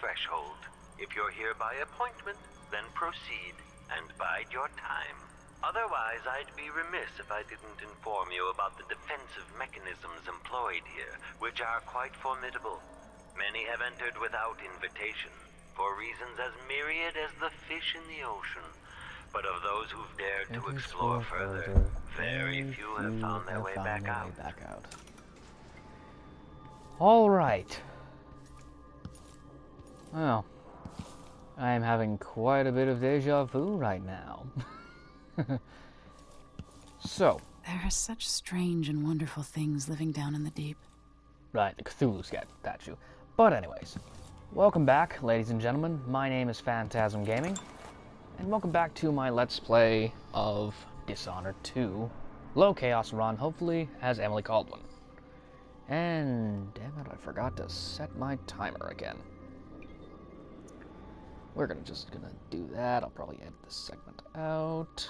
threshold. If you're here by appointment, then proceed and bide your time. Otherwise, I'd be remiss if I didn't inform you about the defensive mechanisms employed here, which are quite formidable. Many have entered without invitation, for reasons as myriad as the fish in the ocean. But of those who've dared to explore further, very few have found their way back out. All right. Well, I am having quite a bit of deja vu right now. So. There are such strange and wonderful things living down in the deep. Right, the Cthulhu statue. But anyways, welcome back, ladies and gentlemen. My name is Phantasm Gaming, and welcome back to my Let's Play of Dishonored 2, Low Chaos Run, hopefully as Emily Caldwin. And, damn it, I forgot to set my timer again. We're just gonna do that. I'll probably edit this segment out.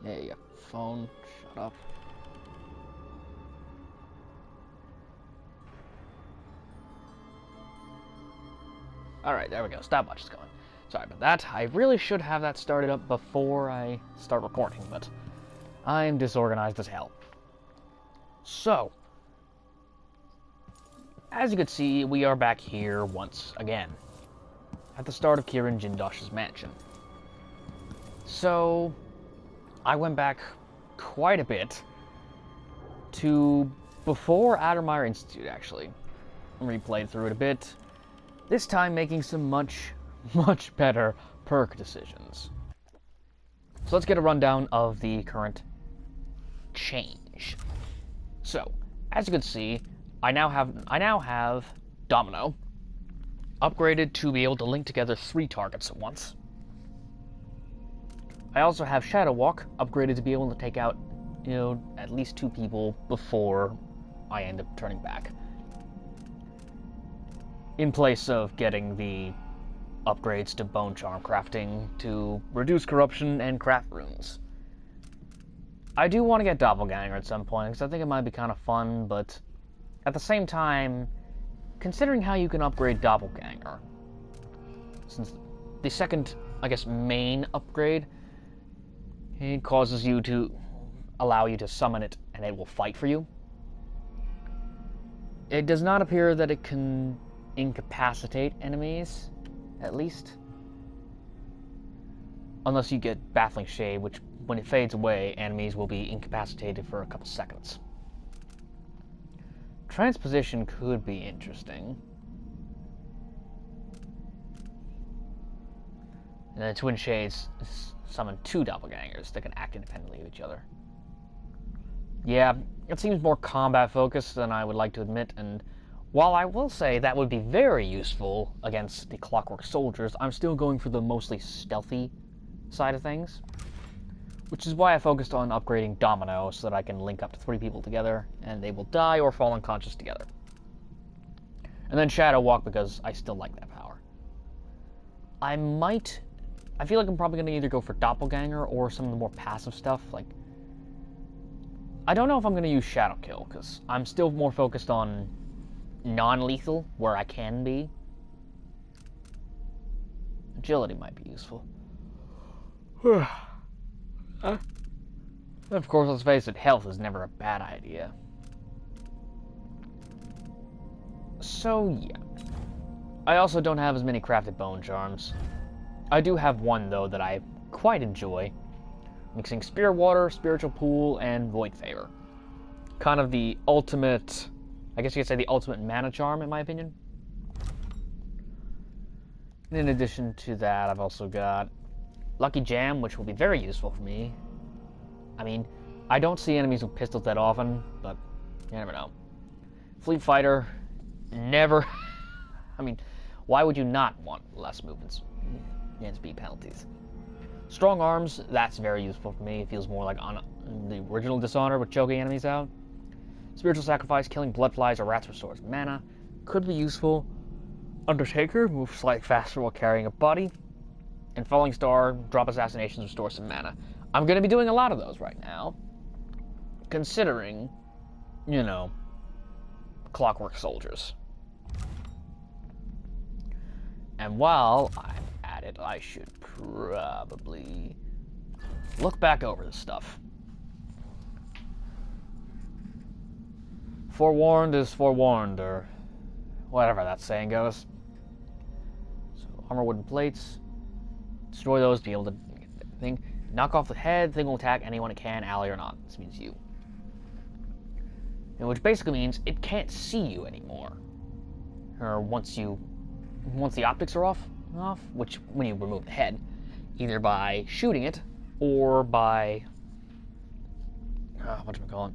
Yeah, phone, shut up. Alright, there we go. Stopwatch is going. Sorry about that. I really should have that started up before I start recording, but I'm disorganized as hell. So, as you can see, we are back here once again, at the start of Kirin Jindosh's mansion. So, I went back quite a bit to before Addermire Institute, actually. Replayed through it a bit. This time making some much better perk decisions. So let's get a rundown of the current change. So, as you can see, I now have Domino upgraded to be able to link together 3 targets at once. I also have Shadow Walk upgraded to be able to take out, at least 2 people before I end up turning back. In place of getting the upgrades to Bone Charm crafting to reduce corruption and craft runes. I do want to get Doppelganger at some point, because I think it might be kind of fun, but at the same time, considering how you can upgrade Doppelganger, since the second, I guess, main upgrade, it causes you to allow you to summon it and it will fight for you. It does not appear that it can incapacitate enemies, at least. Unless you get Baffling Shade, which, when it fades away, enemies will be incapacitated for a couple seconds. Transposition could be interesting. And then Twin Shades summon 2 doppelgangers that can act independently of each other. Yeah, it seems more combat focused than I would like to admit, and while I will say that would be very useful against the clockwork soldiers, I'm still going for the mostly stealthy side of things. Which is why I focused on upgrading Domino, so that I can link up to 3 people together, and they will die or fall unconscious together. And then Shadow Walk, because I still like that power. I feel like I'm probably going to either go for Doppelganger or some of the more passive stuff, like... I don't know if I'm going to use Shadow Kill, because I'm still more focused on non-lethal, where I can be. Agility might be useful. Of course, let's face it, health is never a bad idea. So, yeah. I also don't have as many crafted bone charms. I do have one, though, that I quite enjoy. Mixing Spear Water, Spiritual Pool, and Void Favor. Kind of the ultimate... I guess you could say the ultimate mana charm, in my opinion. And in addition to that, I've also got Lucky Jam, which will be very useful for me. I mean, I don't see enemies with pistols that often, but you never know. Fleet Fighter, never... I mean, why would you not want less movements and speed penalties? Strong Arms, that's very useful for me. It feels more like on the original Dishonored with choking enemies out. Spiritual Sacrifice, killing bloodflies or rats restores mana. Could be useful. Undertaker, moves slightly faster while carrying a body. And Falling Star, drop assassinations, restore some mana. I'm going to be doing a lot of those right now. Considering, clockwork soldiers. And while I'm at it, I should probably look back over this stuff. Forewarned is forewarned, or whatever that saying goes. So, armor, wooden plates. Destroy those to be able to get the thing. Knock off the head, thing will attack anyone it can, ally or not. This means you. And which basically means it can't see you anymore. Or once the optics are off, which when you remove the head, either by shooting it or by whatchamacallit,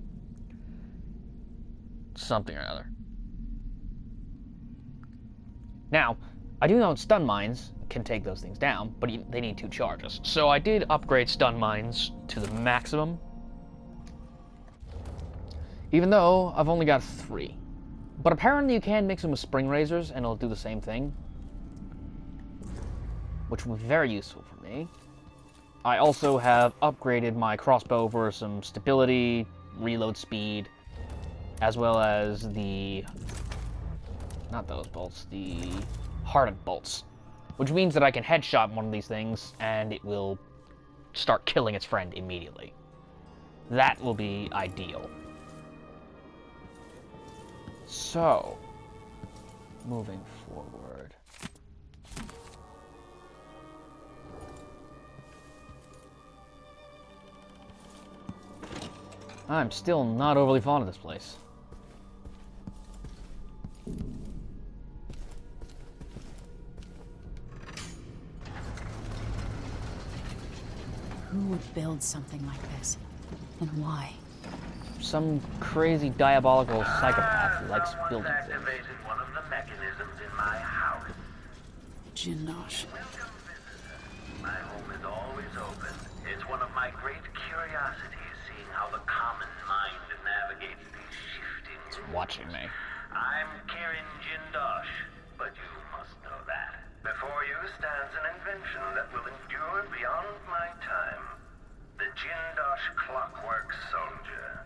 something or other. Now, I do know stun mines can take those things down, but they need 2 charges. So I did upgrade stun mines to the maximum, even though I've only got 3. But apparently you can mix them with spring razors and it'll do the same thing, which will be very useful for me. I also have upgraded my crossbow for some stability, reload speed, as well as the, not those bolts, the hardened bolts, which means that I can headshot one of these things and it will start killing its friend immediately. That will be ideal. So, moving forward. I'm still not overly fond of this place. Who would build something like this? And why? Some crazy diabolical psychopath who likes building things. Activated one of the mechanisms in my house. Jindosh. Welcome, visitor. My home is always open. It's one of my great curiosities, seeing how the common mind navigates these shifting It's watching me. I'm Kirin Jindosh, but you must know that. Before you stands an invention that will endure beyond my time. The Jindosh clockwork soldier.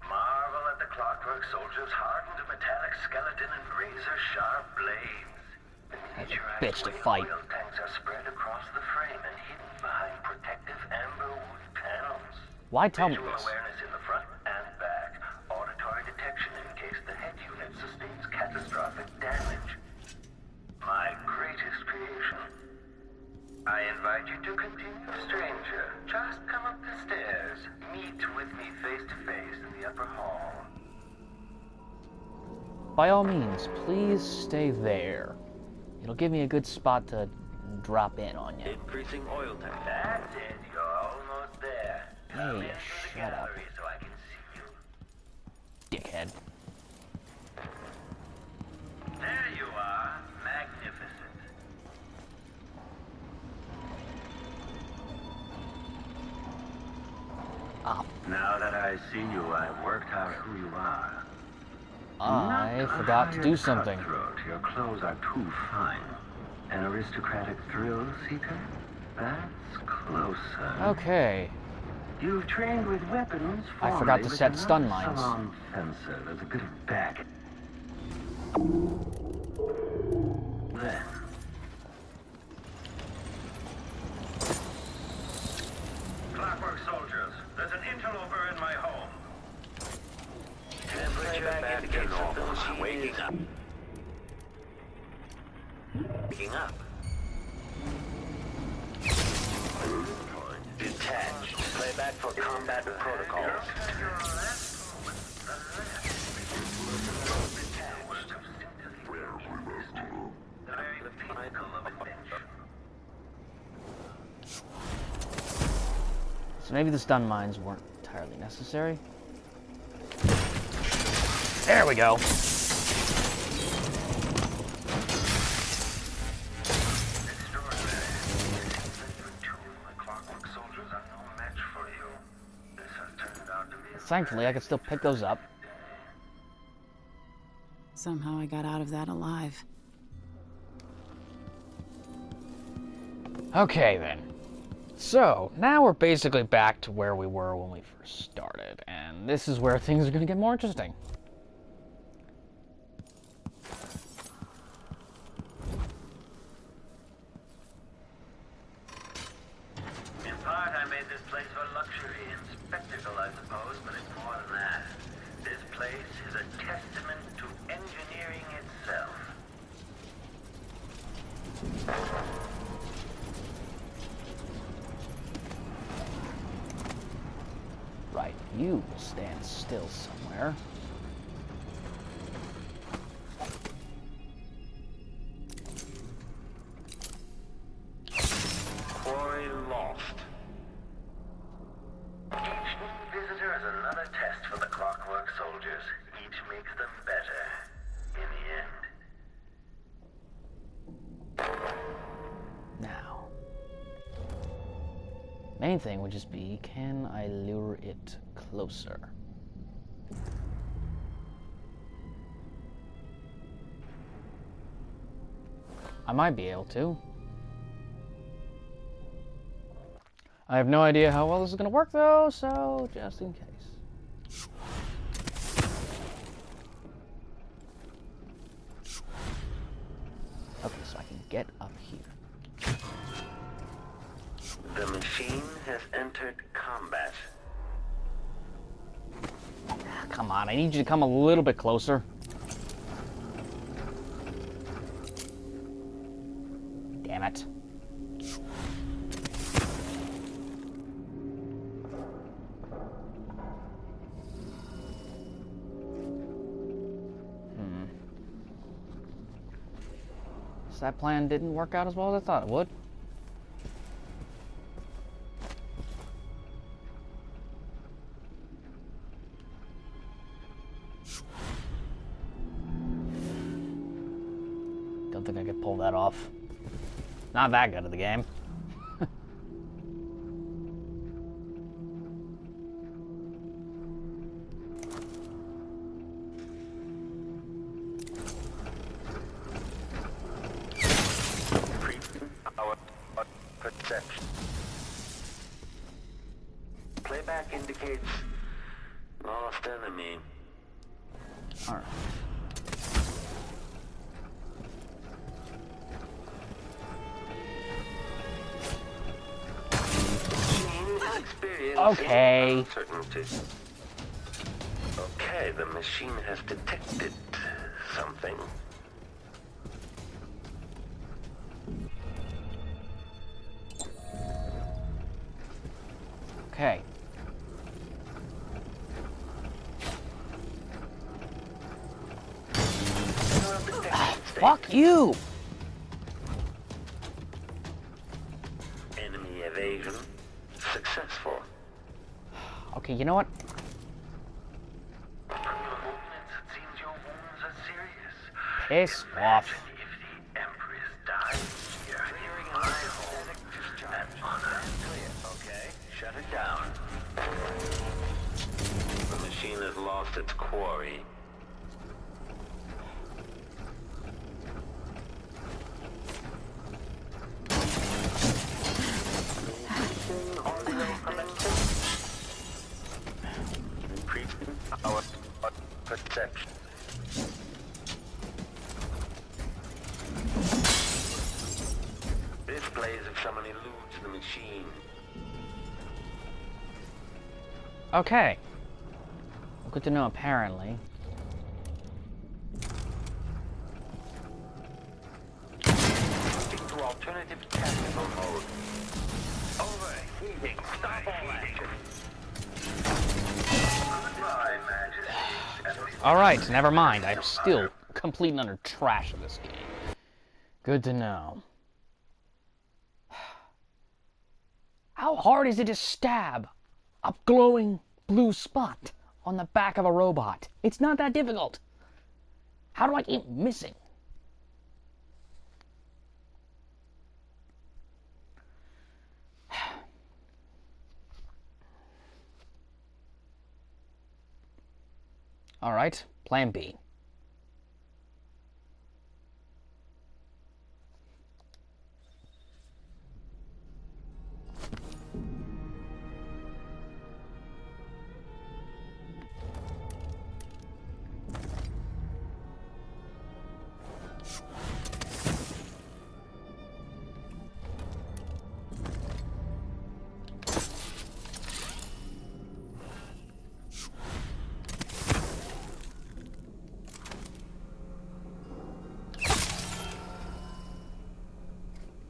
Marvel at the clockwork soldier's hardened metallic skeleton and razor-sharp blades. The miniaturized bitch to fight. oil tanks are spread across the frame and hidden behind protective amber wood panels. Why tell me Visual this? awareness in the front and back. Auditory detection in case the head unit sustains catastrophic damage. My greatest creation. I invite you to continue, stranger. Just come up the stairs. Meet with me face to face in the upper hall. By all means, please stay there. It'll give me a good spot to drop in on you. Increasing oil tank. That's it. You're almost there. Come Hey, in through the shut up. gallery so I can see you. Dickhead. There you are. Magnificent. Ah, Now that I see you, I've worked out who you are. I Not a forgot to do hired something. cutthroat. Your clothes are too fine. An aristocratic thrill seeker? That's closer. Okay. You've trained with weapons. I forgot to formerly, set but stun you're not mines. a salon fencer. There's a bit of back. Then. Clockwork soldiers, there's an interloper in my home. Temperature back to normal. I'm waking up. Waking up. Detached. Playback for combat protocols. So maybe the stun mines weren't entirely necessary. There we go. Thankfully, I can still pick those up. Somehow I got out of that alive. Okay, then. So, now we're basically back to where we were when we first started, and this is where things are going to get more interesting. It's still somewhere. Quarry lost. Each new visitor is another test for the clockwork soldiers. Each makes them better in the end. Now, main thing would just be, can I lure it closer? I might be able to. I have no idea how well this is going to work though, so just in case. Okay, so I can get up here. The machine has entered combat. Come on, I need you to come a little bit closer. Damn it. So that plan didn't work out as well as I thought it would. Don't think I could pull that off. Not that good at the game. Our perception. Playback indicates lost enemy. All right. Okay. Uncertainty. Okay, the machine has detected something. Okay. Fuck you! Enemy evasion successful. Okay, you know what? From your movements, it seems your wounds are serious. Piss off. If the Empress dies here, my home and honor. Okay, shut it down. The machine has lost its quarry. Increasing our perception. Displays of someone eludes the machine. Okay. Well, good to know, apparently. Switching to alternative tactical mode. Overheating. Stop all action. Goodbye, Majesty. Alright, never mind. I'm still complete and utter trash at this game. Good to know. How hard is it to stab a glowing blue spot on the back of a robot? It's not that difficult. How do I keep missing? Alright, plan B.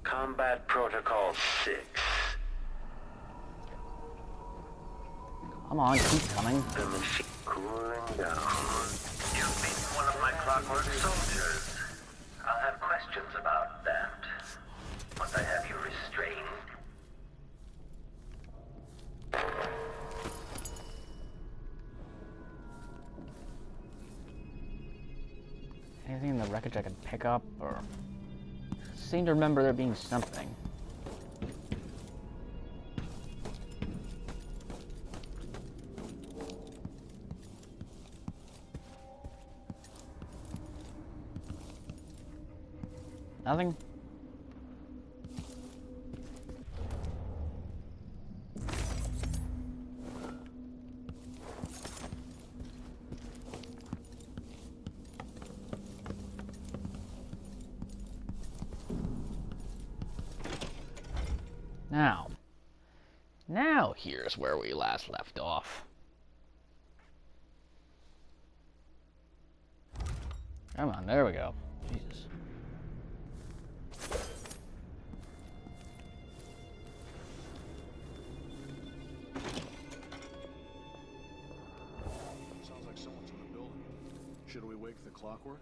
Combat Protocol 6. Come on, keep coming. The machine cooling down. You've been one of my clockwork soldiers. I'll have questions about that. Once I have you restrained. Anything in the wreckage I could pick up, or... seem to remember there being something. Nothing? Now here's where we last left off. Come on, there we go. Jesus. Sounds like someone's in the building. Should we wake the clockwork?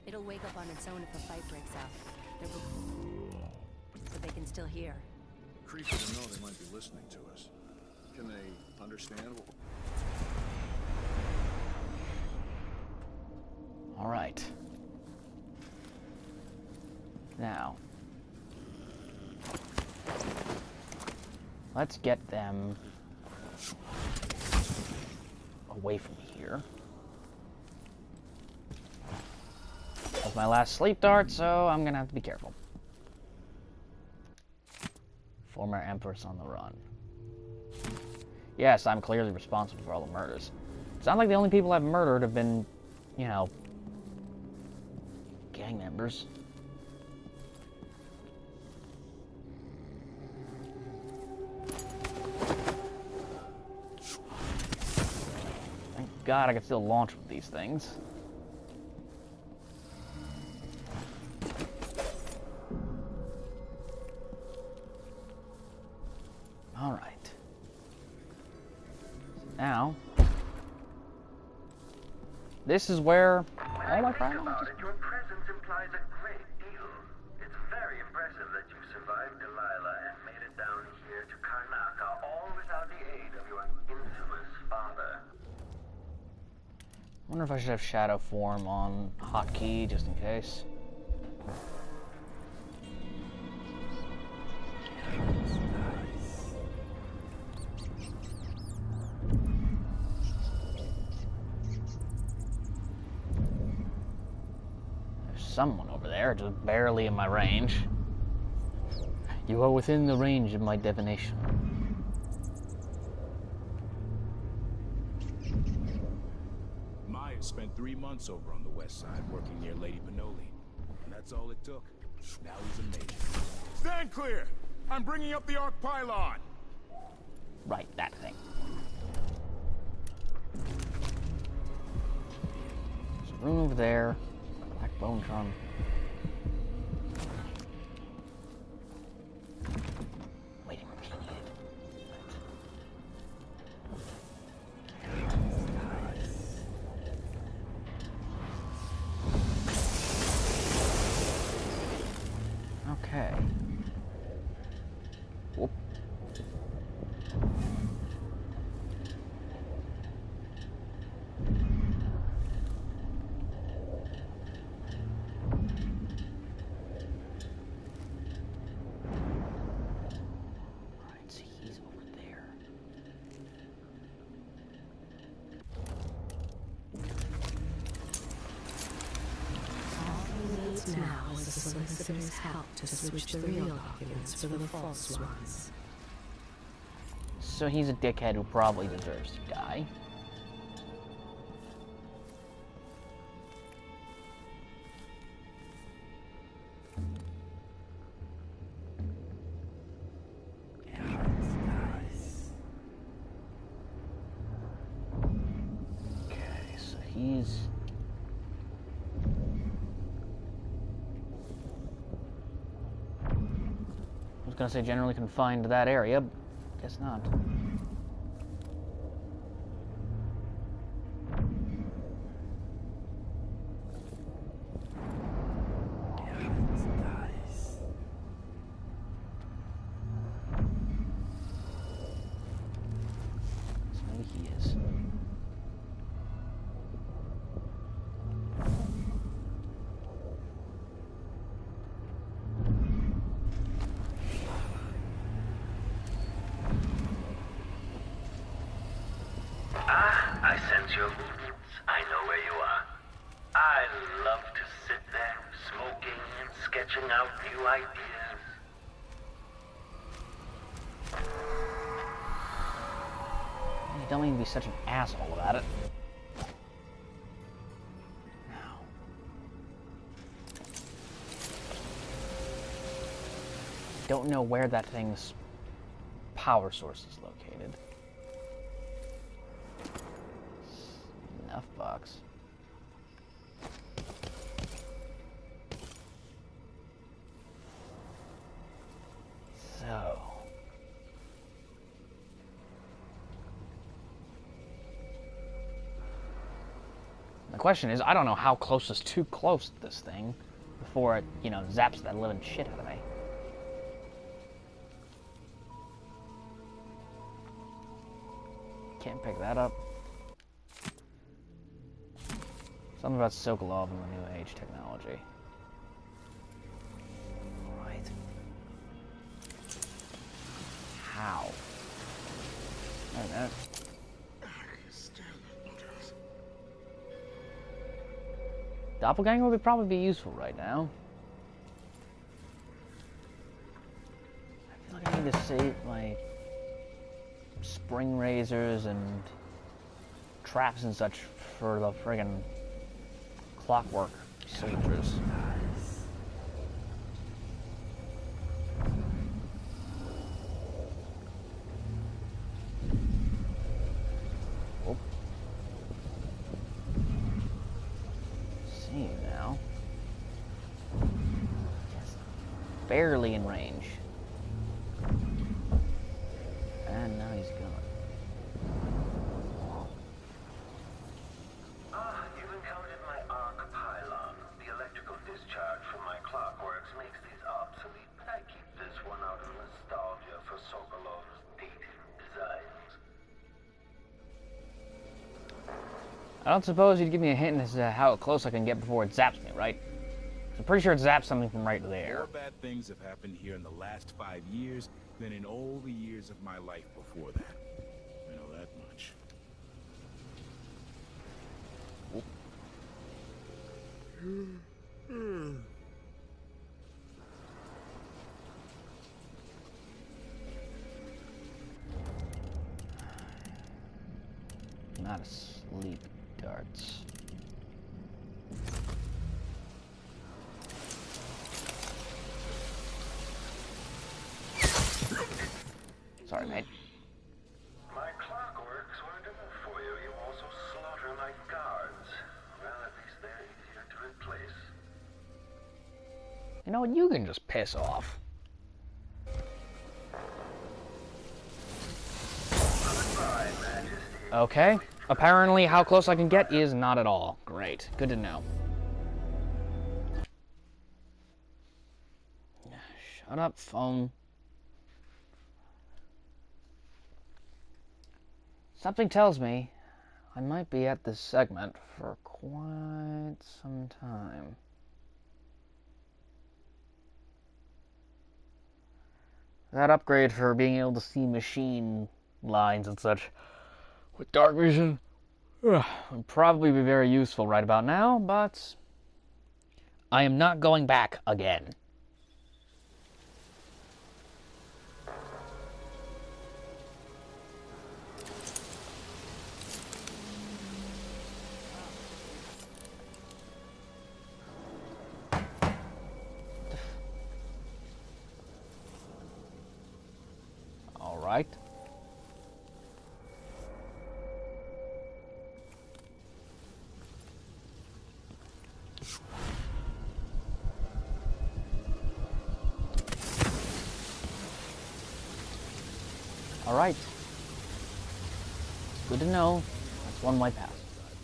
It'll wake up on its own if a fight breaks out. But they can still hear. Creepy to know they might be listening to us. Can they understand? All right. Now, let's get them away from here. That was my last sleep dart, so I'm gonna have to be careful. Former Empress on the run. Yes, I'm clearly responsible for all the murders. It's not like the only people I've murdered have been, you know, gang members. Thank God I can still launch with these things. All right. Now, this is where all my problems. Your presence implies a great deal. It's very impressive that you survived Delilah and made it down here to Karnaca, all without the aid of your infamous father. I wonder if I should have shadow form on hotkey just in case. Someone over there, just barely in my range. You are within the range of my divination. Maya spent 3 months over on the west side working near Lady Benoli. And that's all it took. Now he's a major. Stand clear! I'm bringing up the arc pylon! Right, that thing. There's a room over there. Bone drum. Waiting room key needed. Okay. Whoop. Now is the solicitor's help to switch the real documents for the false ones. So he's a dickhead who probably deserves to die. Okay, so he's... I was gonna say generally confined to that area, but guess not. sense your movements. I know where you are. I love to sit there, smoking and sketching out new ideas. You don't mean to be such an asshole about it. Now. Don't know where that thing's power source is located. Enough box. So. The question is, I don't know how close is too close to this thing before it, you know, zaps that living shit out of me. Can't pick that up. Something about Sokolov and the New Age technology. Right. How? Wait a minute. Doppelganger would probably be useful right now. I feel like I need to save my spring razors and traps and such for the friggin' clockwork soldiers. Oh. See you now. Just barely in range. And now he's gone. You've encountered my arc pylon. The electrical discharge from my clockworks makes these obsolete, but I keep this one out of nostalgia for Sokolov's dated designs. I don't suppose you'd give me a hint as to how close I can get before it zaps me, right? I'm pretty sure it zaps something from right there. More bad things have happened here in the last 5 years than in all the years of my life before that. I know that much. Not asleep, darts. Sorry, mate. My clockworks weren't enough for you. You also slaughter my guards. Well, at least they're easier to replace. You know what? You can just piss off. Goodbye, Majesty. Okay. Apparently, how close I can get is not at all. Great. Good to know. Shut up, phone. Something tells me I might be at this segment for quite some time. That upgrade for being able to see machine lines and such with dark vision would probably be very useful right about now, but I am not going back again. All right. All right. Good to know. That's one way past.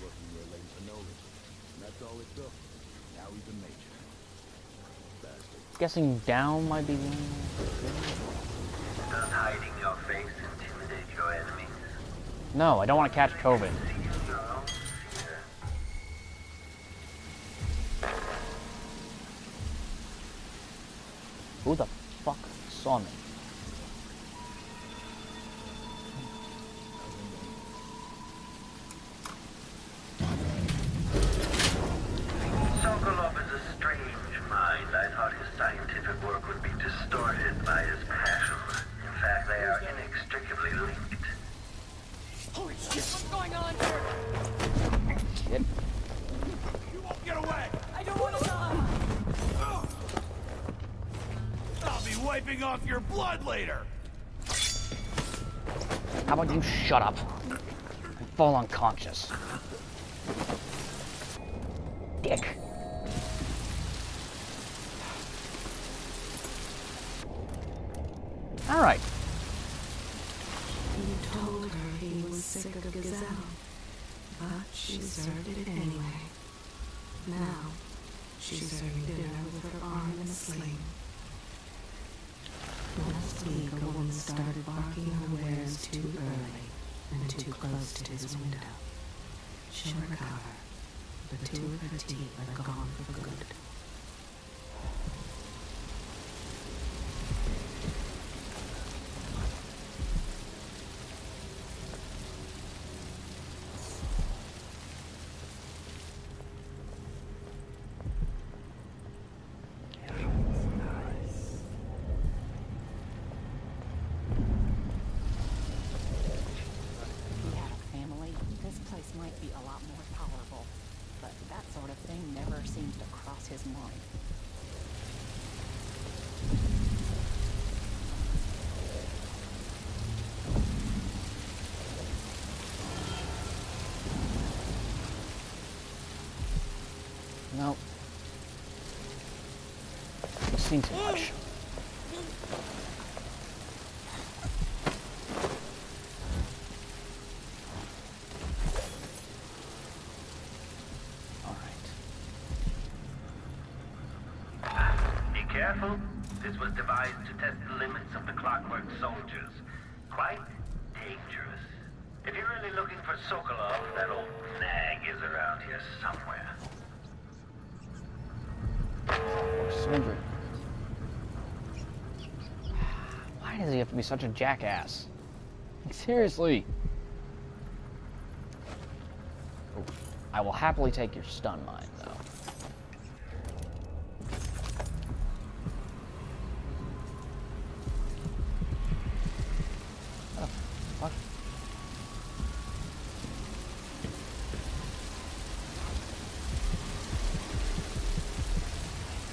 Working near Lady Pinoli, and that's all it took. Now he's a major. Bastard. Guessing down might be. Does hiding your face intimidate your enemies? No, I don't want to catch COVID. See your own fear. Who the fuck saw me? wiping off your blood later. How about you shut up and fall unconscious? Dick. Alright. You told her he was sick of Gazelle, but she served it anyway. Now, she's serving dinner with her arm in a sling. Last week, a woman started barking her wares too early and too close to his window. She'll recover, but 2 of her teeth are gone for good. Might be a lot more tolerable, but that sort of thing never seems to cross his mind. No. I've seen too much. Careful. This was devised to test the limits of the clockwork soldiers. Quite dangerous. If you're really looking for Sokolov, that old nag is around here somewhere. Soldier. Why does he have to be such a jackass? Like, seriously. Oh, I will happily take your stun mine, though. What?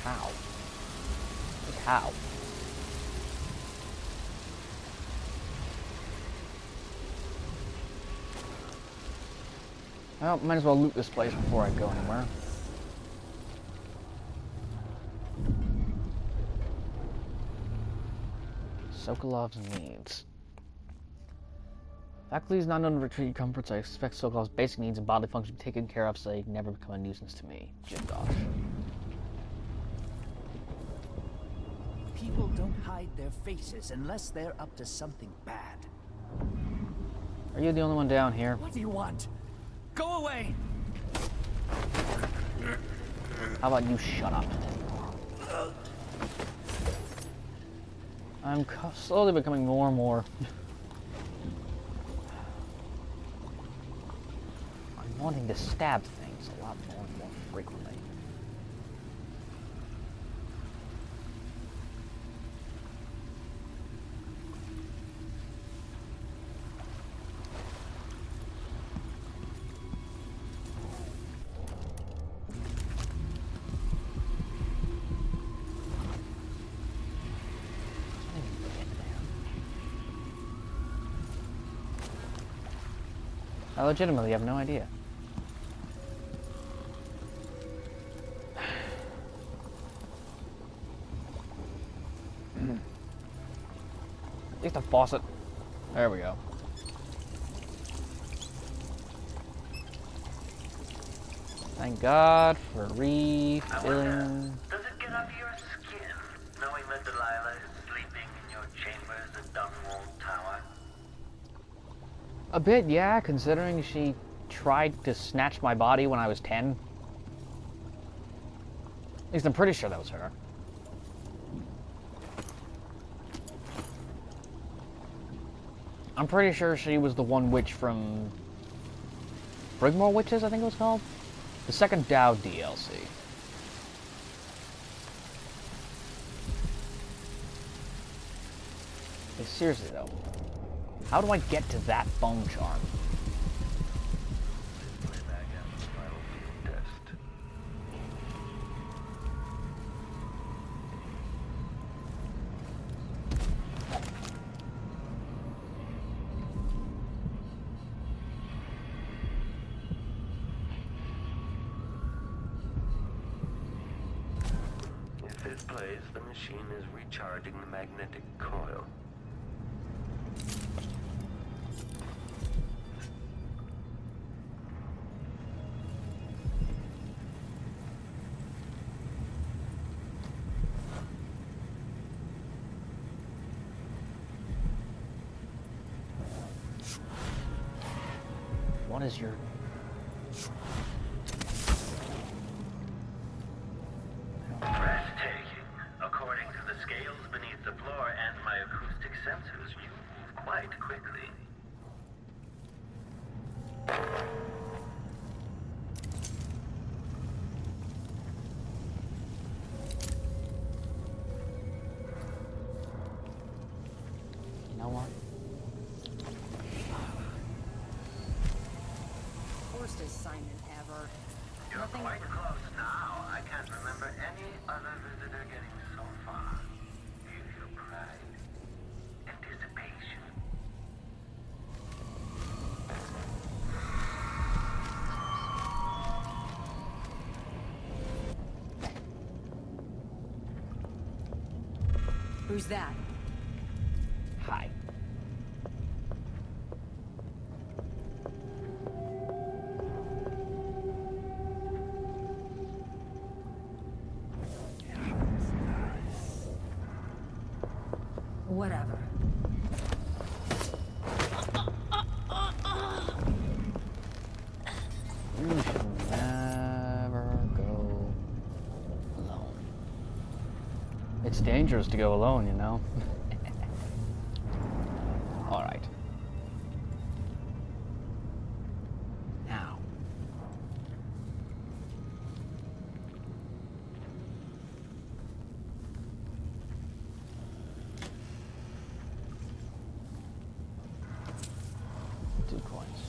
How? Like how? Well, might as well loot this place before I go anywhere. Sokolov's needs. Faculty is not known to retreat comforts. I expect Sokolov's basic needs and bodily function to be taken care of so they can never become a nuisance to me. Jindosh. People don't hide their faces unless they're up to something bad. Are you the only one down here? What do you want? Go away! How about you shut up? I'm slowly becoming more and more... I'm wanting to stab things a lot more and more frequently. I legitimately have no idea. At least a faucet. There we go. Thank God for refilling. Does it get under your skin, knowing that Delilah is sleeping in your chambers at Dunwall Tower? A bit, yeah, considering she tried to snatch my body when I was 10. At least I'm pretty sure that was her. I'm pretty sure she was the one witch from... Brigmore Witches, I think it was called? The second Dowd DLC. Hey, seriously though. How do I get to that bone charm? displays the machine is recharging the magnetic coil. What is your... Breathtaking. According to the scales beneath the floor and my acoustic sensors, you move quite quickly. You know what? Worst assignment ever. You're Nothing quite ever. close now. I can't remember any other visitor getting so far. Do you feel pride? Anticipation? Who's that? Hi. Whatever. You should never go alone. It's dangerous to go alone, you know? Alright. Now. Two coins.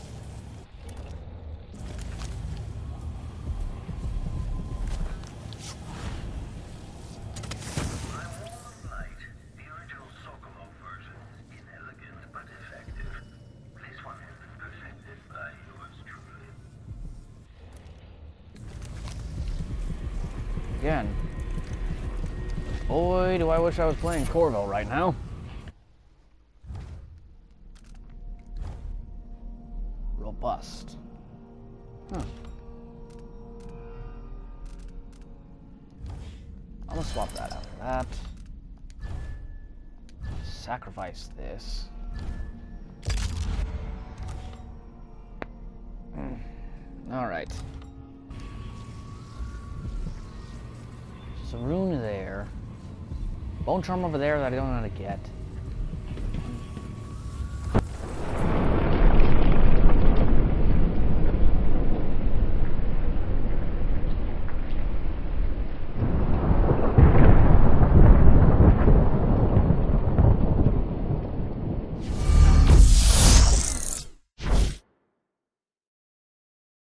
My wall of light. The original Sokolov version is inelegant but effective. This one has been perfected by yours truly. Again. Boy, do I wish I was playing Corville right now. Robust. Huh. I'm gonna swap that out for that. Sacrifice this. Alright. There's a rune there. Bone charm over there that I don't know how to get.